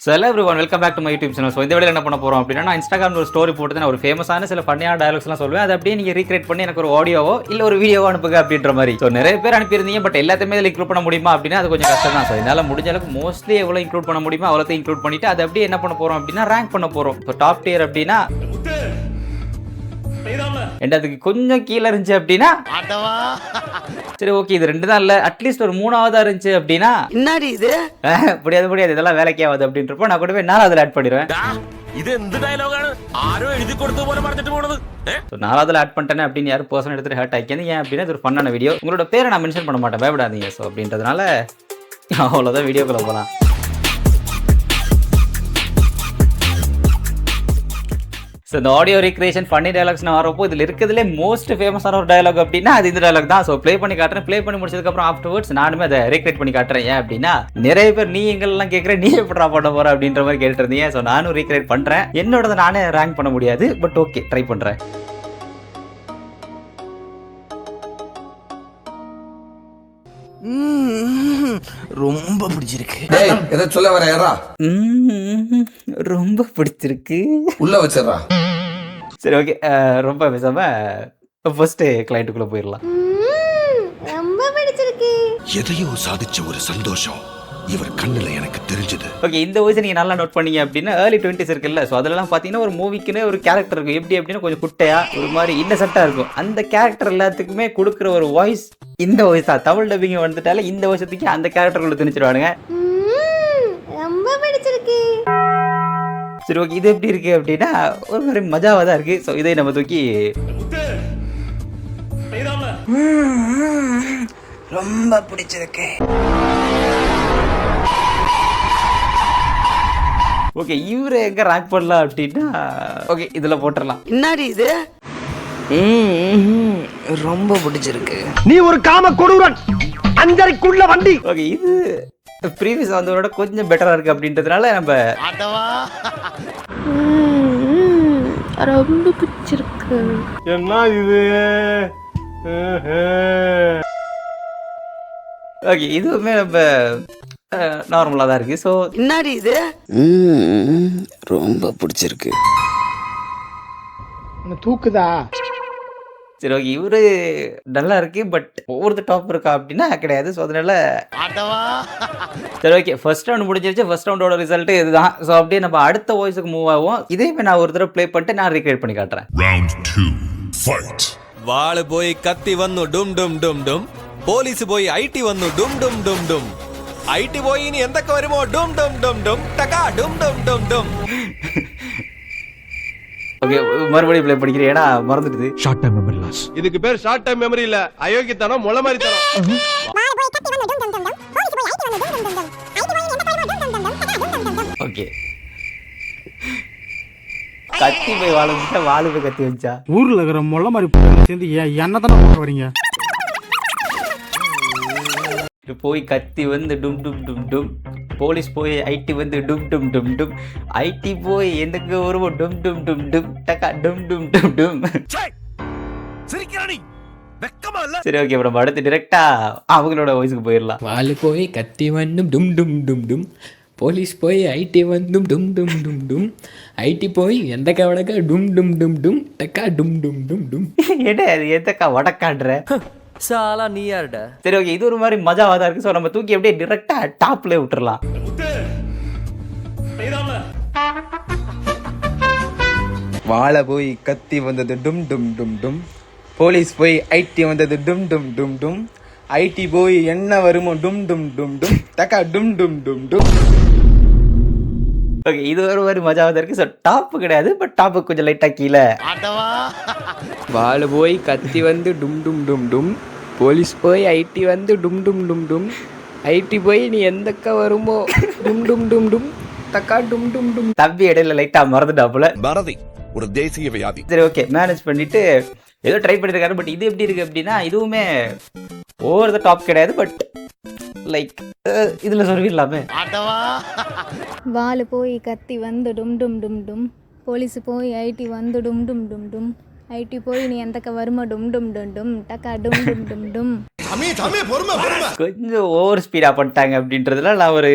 Hello everyone, welcome back to my YouTube channel. So இந்த வீடியோல என்ன பண்ண போறோம் அப்படினா நான் Instagram ல ஒரு ஸ்டோரி போட்டு நான் ஒரு ஃபேமஸான சில ஃபன்னியான டயலாக்ஸ்லாம் சொல்லுவேன். அதை அப்படியே நீங்க ரீக்ரியேட் பண்ணி எனக்கு ஒரு ஆடியோவோ இல்ல ஒரு வீடியோவோ அனுப்புங்க அப்படின்ற மாதிரி. சோ நிறைய பேர் அனுப்பியிருந்தீங்க, பட் எல்லாத்தையுமே இதில் இன்க்ளூட் பண்ண முடியுமா அப்படினா அது கொஞ்சம் கஷ்டம் தான். சோ இதனால முடிஞ்ச அளவுக்கு மோஸ்ட்லி எவ்வளவு இன்க்ளூட் பண்ண முடியுமோ அவ்வளோத்தையும் இன்க்ளூட் பண்ணிட்டு அதை அப்படியே என்ன பண்ண போறோம் அப்படினா ரேங்க் பண்ண போறோம். ஸோ டாப் டியர் அப்படினா அதுக்கு கொஞ்சம் கீழே இருந்துச்சு அப்படின்னா சரி ஓகே, இது ரெண்டு தான் இல்ல, அட்லீஸ்ட் ஒரு மூணாவதா இருந்துச்சு அப்படின்னா என்னடி இது முடியாது இதெல்லாம் வேலைக்கே ஆகுது அப்படின்றப்போ நான் கூட போய் நாலாவதுல ஆட் பண்ணிடுவேன். இது எந்த டயலாகாണ് ஆரோ எழுதி கொடுத்த போல மறந்துட்டு போனது. நாலாவதுல ஆட் பண்ணிட்டேன் அப்படின்னு யாரும் பர்சன் எடுத்துட்டு ஹர்ட் ஆக்கிங்க ஏன் அப்படின்னா இது ஒரு ஃபன்னான வீடியோ. உங்களோட பேரை நான் மென்ஷன் பண்ண மாட்டேன், பயப்படாதீங்க. ஸோ அப்படின்றதுனால அவ்வளோதான், வீடியோக்குள்ள போகலாம். ஸோ இந்த ஆடியோ ரீக்ரியேஷன் ஃபன்னி டயலாக்ஸ் நான் வரப்போ இதில் இருக்கிறதுலே மோஸ்ட் ஃபேமஸான ஒரு டயலாக் அப்படின்னா அது இந்த டயலாக் தான். ஸோ ப்ளே பண்ணி காட்டுறேன். ப்ளே பண்ணி முடிச்சதுக்கப்புறம் ஆஃப்டர்வர்ட்ஸ் நானுமே அதை ரீக்ரியேட் பண்ணி காட்டுறேன். ஏன் அப்படின்னா நிறைய பேர் நீ எங்கெல்லாம் கேட்குறேன், நீ எப்படா பண்ண போற அப்படின்ற மாதிரி கேட்டுட்டு இருந்தீங்க. ஸோ நானும் ரீக்ரியேட் பண்ணுறேன். என்னோட நானே ரேங்க் பண்ண முடியாது, பட் ஓகே ட்ரை பண்ணுறேன். ரொம்ப பிடிச்சிருக்கு. எதை சொல்ல வர யாரா? ரொம்ப பிடிச்சிருக்கு, உள்ள வச்சிடறா. சரி ஓகே, ரொம்ப பேசாம ஃபர்ஸ்ட் கிளைண்ட்டுக்குள்ள போயிடலாம். ரொம்ப பிடிச்சிருக்கு. எதையோ சாதிச்ச ஒரு சந்தோஷம் இவர் கண்ணுல எனக்கு தெரிஞ்சது. ஓகே, இந்த வாய்ஸ் நீங்க நல்லா நோட் பண்ணீங்க அப்படின்னா ஏர்லி 20s இருக்குல்ல, ஸோ அதெல்லாம் பார்த்தீங்கன்னா ஒரு மூவிக்குன்னு ஒரு கேரக்டர் இருக்கும். எப்படி அப்படின்னா கொஞ்சம் குட்டையா ஒரு மாதிரி இன்னசென்ட்டா இருக்கும். அந்த கேரக்டர் எல்லாத்துக்குமே கொடுக்குற ஒரு வாய்ஸ் இந்த வாய்ஸ் தான். தமிழ் டப்பிங் வந்துட்டாலே இந்த வருஷத்துக்கு அந்த கேரக்டருக்குள்ள திணிச்சிருவானுங்க. ரொம்ப பிடிச்சிருக்கு. சரி ஓகே, இது எப்படி இருக்கு அப்படின்னா ஒரு மாதிரி மஜாவாக தான் இருக்கு. ஸோ இதை நம்ம தூக்கி ரொம்ப பிடிச்சிருக்கு. ஓகே, இவரை எங்க ரேங்க் பண்ணலாம் அப்படின்னா ஓகே இதுல போட்டுடலாம். என்னடி இது? ரொம்ப பிடிச்சிருக்கு. நீ ஒரு காம கொடூரன், அஞ்சரைக்குள்ள வண்டி. ஓகே, இது ப்ரீவியஸ் வந்தவரோட கொஞ்சம் பெட்டரா இருக்கு அப்படின்றதுனால நம்ம ரொம்ப பிடிச்சிருக்கு. என்ன இது? ஓகே, இதுவுமே நம்ம நார்மலா தான் இருக்கு. ஸோ என்னடி இது? ரொம்ப பிடிச்சிருக்கு. தூக்குதா? சரி ஓகே, இவரு நல்லா இருக்கு, பட் ஒவ்வொரு டாப் இருக்கா அப்படின்னா கிடையாது. ஸோ அதனால சரி ஓகே, ஃபர்ஸ்ட் ரவுண்ட் முடிஞ்சிருச்சு. ஃபர்ஸ்ட் ரவுண்டோட ரிசல்ட் இதுதான். ஸோ அப்படியே நம்ம அடுத்த வாய்ஸுக்கு மூவ் ஆகும். இதேமே நான் ஒரு தடவை ப்ளே பண்ணிட்டு நான் ரீக்ரியேட் பண்ணி காட்டுறேன். Round 2, fight. வாಳು போய் கத்தி வந்து டும் டும் டும் டும், போலீஸ் போய் ஐடி வந்து டும் டும் டும் டும், ஐடி போய் நீ எந்தக்க வருமோ டும் டும் டும் டும் டகா டும் டும் டும் டும். ஓகே, மறுபடியும் ப்ளே பண்ணிக்கிறேன், ஏன்னா மறந்துடுது. Short time memory loss. இதுக்கு பேர் ஷார்ட் டைம் மெமரி இல்ல, அயோக்கியத்தனம், முளை மாதிரி தனம். ஓகே, கத்தி போய் வாழ வச்சா வாழு போய் கத்தி வச்சா ஊர்ல இருக்கிற முள்ள மாதிரி சேர்ந்து என்ன தானே பார்க்க வரீங்க? போய் கத்தி வந்து டும் டும் டும் டும், போலீஸ் போய் ஐடி வந்து டும் டும் டும் டும், ஐடி போய் எனக்கு வருவோம் டும் டும் டும் டும் டக்கா டும் டும் டும் டும். சிரிக்கிறானி வெக்கமா இல்ல? சரி ஓகே, நம்ம அடுத்து டிரெக்டா அவங்களோட வாய்ஸ்க்கு போயிடலாம். வாலு போய் கத்தி வந்தும் டும் டும் டும் டும், போலீஸ் போய் ஐடி வந்தும் டும் டும் டும் டும், ஐடி போய் எந்த கவடக்கா டும் டும் டும் டும் டக்கா டும் டும் டும் டும். என்ன அது எந்தக்கா வடக்காடுற சாலா நீ யாருடா? சரி ஓகே, இது ஒரு மாதிரி மஜாவாக தான் இருக்கு. ஸோ நம்ம தூக்கி அப்படியே டிரெக்டா டாப்ல விட்டுறலாம். வாழை போய் கத்தி வந்தது டும் டும் டும் டும், போலீஸ் போய் ஐடி வந்தது டும் டும் டும் டும், ஐடி போய் என்ன வருமோ டும் டும் டும் டும் டக்கா டும் டும் டும் டும். ஓகே, இது ஒரு மாதிரி மஜாவாக தான் இருக்கு. ஸோ டாப்பு கிடையாது, பட் டாப்புக்கு கொஞ்சம் லைட்டாக கீழே. வாலு போய் கத்தி வந்து டும் டும் டும் டும், போலீஸ் போய் ஐடி வந்து டும் டும் டும் டும், ஐடி போய் நீ எந்தக்க வருமோ டும் டும் டும் டும் டக்கா டும் டும் டும். தம்பி இடையில லைட்டா மறந்துட்டாப்புல. பாரதி ஒரு தேசிய வியாதி. சரி ஓகே, மேனேஜ் பண்ணிட்டு ஏதோ ட்ரை பண்ணிருக்காரு. பட் இது எப்படி இருக்கு அப்படின்னா இதுவுமே ஓவர் த டாப் கிடையாது, பட் லைக் இதுல சொல்லிடலாமே. வாலு போய் கத்தி வந்து டும் டும் டும் டும், போலீஸ் போய் ஐடி வந்து டும் டும் டும் டும், ஐடி போய் நீ எந்தக்க வருமா டும் டும் டும் டும் டக்கா டும் டும் டும் டும். கொஞ்சம் ஓவர் ஸ்பீடா பண்ணிட்டாங்க அப்படின்றதுல நான் ஒரு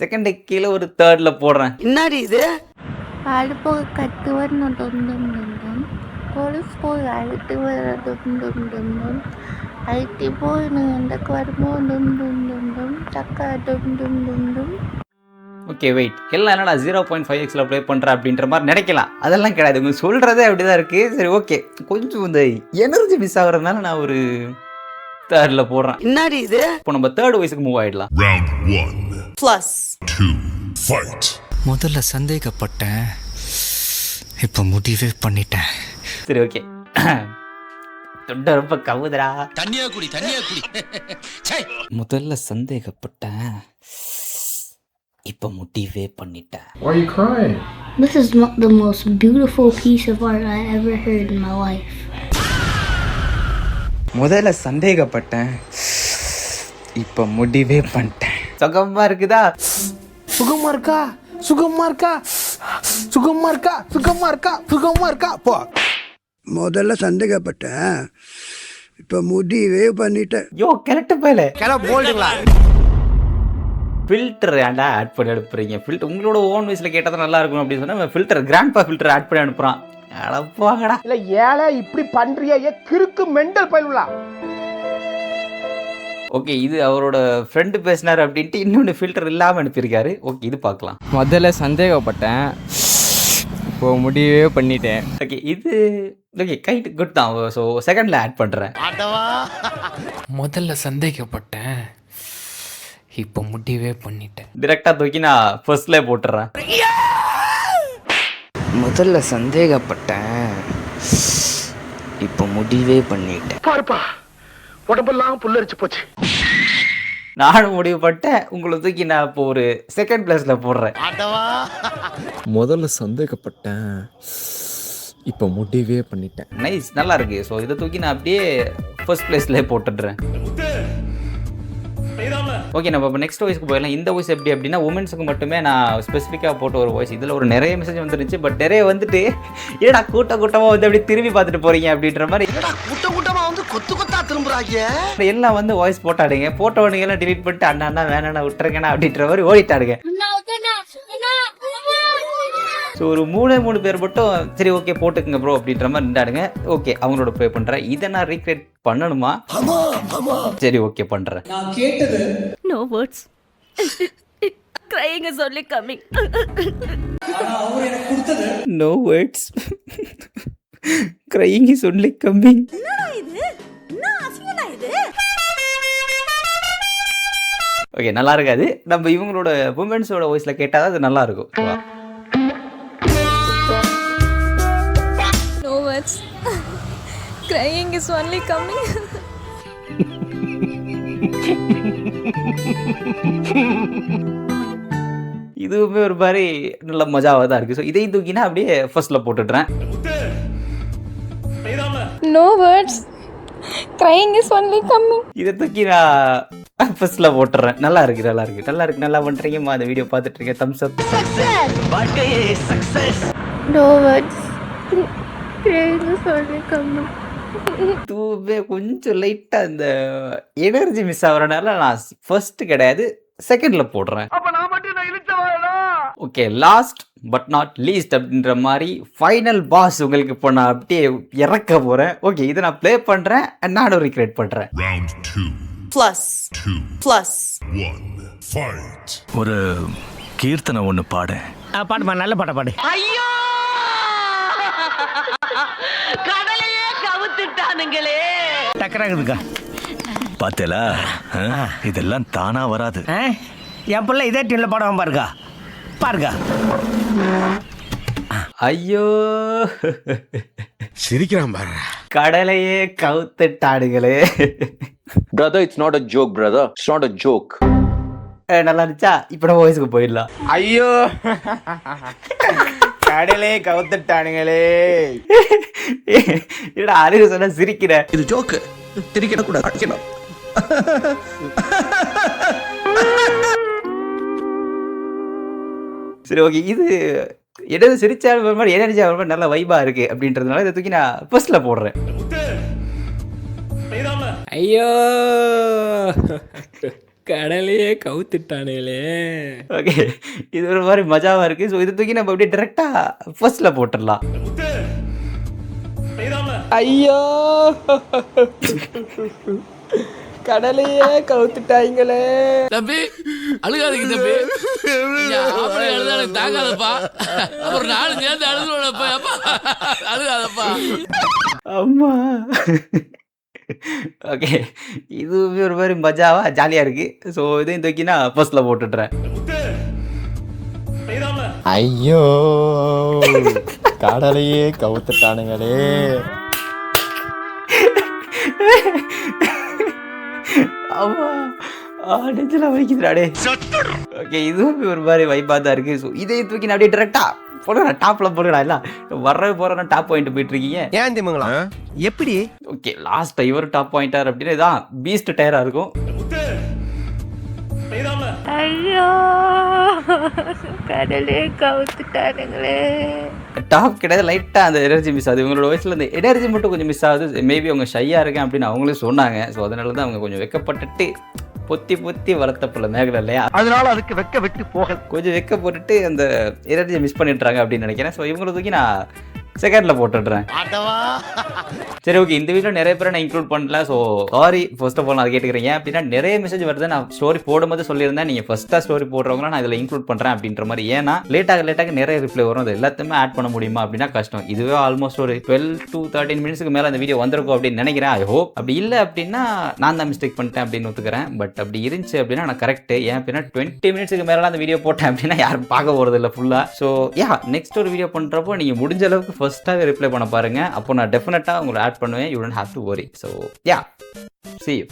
செகண்ட் கீழே ஒரு தேர்ட்ல போடுறேன். என்னடி இது? வாழை போய் கத்தி வரணும் டும் டும் டும் டும். போலீஸ் போய் ஐடி வர டும் டும் டும் டும். ஐடி போய் நீ எந்தக்கு வருமோ டும் டும் டும் டும். டக்கா டும் டும் டும் டும். ஓகே வெயிட், எல்லாம் என்னடா 0.5xல ப்ளே பண்ணுறேன் அப்படின்ற மாதிரி நினைக்கலாம். அதெல்லாம் கிடையாது, உங்க சொல்கிறதே அப்படி தான் இருக்குது. சரி ஓகே, கொஞ்சம் இந்த எனர்ஜி மிஸ் ஆகுறதுனால நான் ஒரு தேர்டில் போடுறேன். என்னடி இது? இப்போ நம்ம தேர்ட் வயசுக்கு மூவ் ஆகிடலாம். Round 1. ப்ளஸ் 2. Fight. முதல்ல சந்தேகப்பட்டேன், இப்போ முடிவே பண்ணிட்டேன். சரி ஓகே, தொண்டை ரொம்ப கவுதுரா. தண்ணியா குடி. முதல்ல சந்தேகப்பட்டேன், இப்போ முடிவே பண்ணிட்டேன். Why are you crying? This is not the most beautiful piece of art I ever heard in my life. முதல்ல சந்தேகப்பட்டேன், இப்ப முடிவே பண்ணிட்டேன். சுகமா இருக்குதா? சுகமா இருக்கா சுகமா இருக்கா சுகமா இருக்கா சுகமா இருக்கா சுகமா இருக்கா போ. முதல்ல சந்தேகப்பட்டேன், இப்ப முடிவே பண்ணிட்டேன். யோ கரெக்ட் போயில. போல்டுங்களா? ஃபில்டர் ஏன்டா ஆட் பண்ணி அனுப்புறீங்க? ஃபில்டர் உங்களோட ஓன் வாய்ஸில் கேட்டால் தான் நல்லா இருக்கும் அப்படின்னு சொன்னால் ஃபில்டர் கிராண்ட்பா ஃபில்டர் ஆட் பண்ணி அனுப்புகிறான். அடப்பாங்கடா. இல்ல ஏழை இப்படி பண்றியா? கிறுக்கு மெண்டல் பயிலுலா. ஓகே, இது அவரோட ஃப்ரெண்டு பேசினார் அப்படின்ட்டு இன்னொன்று ஃபில்டர் இல்லாமல் அனுப்பியிருக்காரு. ஓகே, இது பார்க்கலாம். முதல்ல சந்தேகப்பட்டேன், இப்போ முடிவே பண்ணிட்டேன். ஓகே, இது ஓகே கைட் குட் தான். ஸோ செகண்டில் ஆட் பண்ணுறேன். முதல்ல சந்தேகப்பட்டேன், இப்போ முடிவே பண்ணிட்டேன். டிரெக்டாக தூக்கி நான் ஃபர்ஸ்ட்லேயே போட்டுறேன். முதல்ல சந்தேகப்பட்டேன், இப்போ முடிவே பண்ணிட்டேன். பாருப்பா, உடம்பெல்லாம் புல்லரிச்சு போச்சு. நானும் முடிவு பண்ணிட்டேன், உங்களை தூக்கி நான் இப்போ ஒரு செகண்ட் பிளேஸில் போடுறேன். முதல்ல சந்தேகப்பட்டேன், இப்போ முடிவே பண்ணிட்டேன். நைஸ், நல்லா இருக்கு. ஸோ இதை தூக்கி நான் அப்படியே ஃபர்ஸ்ட் பிளேஸ்லேயே போட்டுடுறேன். ஓகே, நம்ம இப்போ நெக்ஸ்ட் வாய்ஸ்க்கு போயிடலாம். இந்த வாய்ஸ் எப்படி அப்படின்னா உமன்ஸுக்கு மட்டுமே நான் ஸ்பெசிஃபிக்காக போட்ட ஒரு வாய்ஸ். இதில் ஒரு நிறைய மெசேஜ் வந்துருந்துச்சு. பட் நிறைய வந்துட்டு ஏடா கூட்டமாக வந்து அப்படி திரும்பி பார்த்துட்டு போறீங்க அப்படின்ற மாதிரி கூட்டமா வந்து கொத்தா திரும்புறாங்க. எல்லாம் வந்து வாய்ஸ் போட்டாடுங்க. போட்டோடுங்க எல்லாம் டிலீட் பண்ணிட்டு அண்ணா வேணா விட்டுருங்கண்ணா அப்படின்ற மாதிரி ஓடிட்டாடுங்க. ஸோ ஒரு மூணு பேர் மட்டும் சரி ஓகே போட்டுக்குங்க ப்ரோ அப்படின்ற மாதிரி நின்றாடுங்க. ஓகே, அவங்களோட ப்ளே பண்ணுறேன். இதை நான் ரீக்ரியேட் பண்ணணுமா? சரி ஓகே பண்ணுறேன். No words. Crying is only coming. No words. Crying is only coming. Okay, நல்லா இருக்காது. நம்ம இவங்களோட உமன்ஸோட வாய்ஸில் கேட்டால் அது நல்லா இருக்கும். No words. Crying is only coming. இதுவுமே ஒரு மாதிரி நல்ல மஜாவாக தான் இருக்குது. ஸோ இதையும் தூக்கினா அப்படியே ஃபர்ஸ்ட்டில் போட்டுடுறேன். No words. Crying is only coming. இதை தூக்கி நான் ஃபர்ஸ்ட்டில் போட்டுறேன். நல்லா இருக்கு. நல்லா பண்ணுறீங்கம்மா. அந்த வீடியோ பார்த்துட்டு இருக்கேன். Thums up. No words. Crying is only coming. இதுவுமே கொஞ்சம் லைட்டாக அந்த எனர்ஜி மிஸ் ஆகிறனால நான் ஃபர்ஸ்ட் கிடையாது செகண்டில் போடுறேன். Okay, last but not least அப்படின்ற மாதிரி ஃபைனல் பாஸ் உங்களுக்கு இப்போ நான் அப்படியே இறக்க போகிறேன். ஓகே, இதை நான் ப்ளே பண்ணுறேன், நானும் ரீக்ரியேட் பண்ணுறேன். Round 2. ப்ளஸ் 2. ப்ளஸ் 1. Fight. ஒரு கீர்த்தனை ஒன்று பாடு. பாடுமா, நல்ல பாட்ட பாடு. ஐயோ, கடலையே கவுத்துட்டானுங்களே. டக்கராகுதுக்கா. பார்த்தேலா, இதெல்லாம் தானா வராது. என் பிள்ளை இதே டீம்ல பாடுவான் பாருங்க. ஐயோ, சிரிக்கிறான் பாரு. கடலையே கவுத்துட்டாடுகளே. Brother, it's not a joke, brother. It's not a joke. நல்லா இருந்துச்சா? இப்போ நம்ம வாய்ஸுக்கு போயிடலாம். ஐயோ, கடலே கவுத்துட்டானுங்களே. என்னடா அறிவு சொன்னா சிரிக்கிற? இது ஜோக்கு, திரிக்கிட கூட அடிக்கணும். சரி ஓகே, இது எதாவது சிரிச்சாலும் ஒரு மாதிரி எனர்ஜி ஆகிற மாதிரி நல்ல வைபாக இருக்குது அப்படின்றதுனால இதை தூக்கி நான் ஃபர்ஸ்ட்டில் போடுறேன். ஐயோ, கடலையே கவுத்துட்டானுங்களே. ஓகே, இது ஒரு மாதிரி மஜாவாக இருக்குது. ஸோ இது தூக்கி நம்ம அப்படியே டேரெக்டாக ஃபர்ஸ்ட்டில் போட்டுடலாம். ஐயோ கடலையே கவுத்துட்டாங்களே. தம்பி அழுகாதீங்க தம்பி, அப்புறம் எழுத எனக்கு தாங்காதப்பா, அப்புறம் நானும் சேர்ந்து அழுதுப்பா, அழுகாதப்பா. அம்மா. ஓகே, இதுவே ஒரு மாதிரி மஜாவாக ஜாலியாக இருக்குது. ஸோ இதையும் தூக்கி நான் ஃபர்ஸ்ட்டில் போட்டுடுறேன். ஐயோ கடலையே கவுத்துட்டானுங்களே. அம்மா நெஞ்செல்லாம் வலிக்குதுடாடே. ஓகே, இதுவும் ஒரு மாதிரி வைப்பாக தான் இருக்குது. ஸோ இதையும் தூக்கி நான் அப்படியே டேரெக்டாக போடுறேன், டாப்பில் போடுறேன். எல்லாம் வர்றது போகிறேன்னா டாப் பாயிண்ட் போயிட்டு இருக்கீங்க. ஏன் திமுங்களா எப்படி? ஓகே, லாஸ்ட் இவர் டாப் பாயிண்டார் அப்படின்னு இதான் பீஸ்ட் டயராக இருக்கும். ஐயோ கடலே கவுத்துட்டானுங்களே. டாப் கிடையாது, லைட்டாக அந்த எனர்ஜி மிஸ் ஆகுது. இவங்களோட வயசில் இந்த எனர்ஜி மட்டும் கொஞ்சம் மிஸ் ஆகுது. மேபி அவங்க ஷையாக இருக்கேன் அப்படின்னு அவங்களே சொன்னாங்க. ஸோ அதனால தான் அவங்க கொஞ்சம் வெக்கப்பட்டுட்டு பொத்தி பொத்தி வளர்த்த போல மேகலை இல்லையா, அதனால அதுக்கு வெக்க விட்டு போக கொஞ்சம் வெக்க போட்டுட்டு அந்த எனர்ஜியை மிஸ் பண்ணிட்டுறாங்க அப்படின்னு நினைக்கிறேன். ஸோ இவங்களை தூக்கி நான் செகண்டில் போட்டுடுறேன். சரி, ஓகே, இந்த வீடியோ நிறைய பேரை நான் இன்க்ளூட் பண்ணல. So sorry first of all நான் கேட்டுக்கிறேன். அப்படின்னா நிறைய மெசேஜ் வருது. நான் ஸ்டோரி போடும்போது சொல்லியிருந்தேன், நீங்கள் ஃபர்ஸ்ட்டாக ஸ்டோரி போடுறவங்களாம் நான் இதில் இன்க்ளூட் பண்ணுறேன் அப்படின்ற மாதிரி. ஏன்னா லேட்டாக நிறைய ரிப்ளை வரும். அது எல்லாத்தையுமே ஆட் பண்ண முடியுமா அப்படின்னா கஷ்டம். இதுவே ஆல்மோஸ்ட் ஒரு 12 to 13 மினிட்ஸ்க்கு மேலே அந்த வீடியோ வந்திருக்கும் அப்படின்னு நினைக்கிறேன். ஐ ஹோப் அப்படி இல்லை அப்படின்னா நான் தான் மிஸ்டேக் பண்ணிட்டேன் அப்படின்னு ஒத்துக்கிறேன். பட் அப்படி இருந்துச்சு அப்படின்னா நான் கரெக்ட். ஏன் அப்படின்னா 20 மினிட்ஸ்க்கு மேலே அந்த வீடியோ போட்டேன் அப்படின்னா யாரும் பார்க்க போகிறது இல்லை ஃபுல்லாக. ஸோ நெக்ஸ்ட் ஒரு வீடியோ பண்ணுறப்போ நீங்கள் முடிஞ்ச அளவுக்கு ஃபர்ஸ்ட்டாகவே ரிப்ளை பண்ண பாருங்க. அப்போ நான் டெஃபினட்டாக உங்களை ஆட் பண்ணுவேன். You don't have to worry. So see you.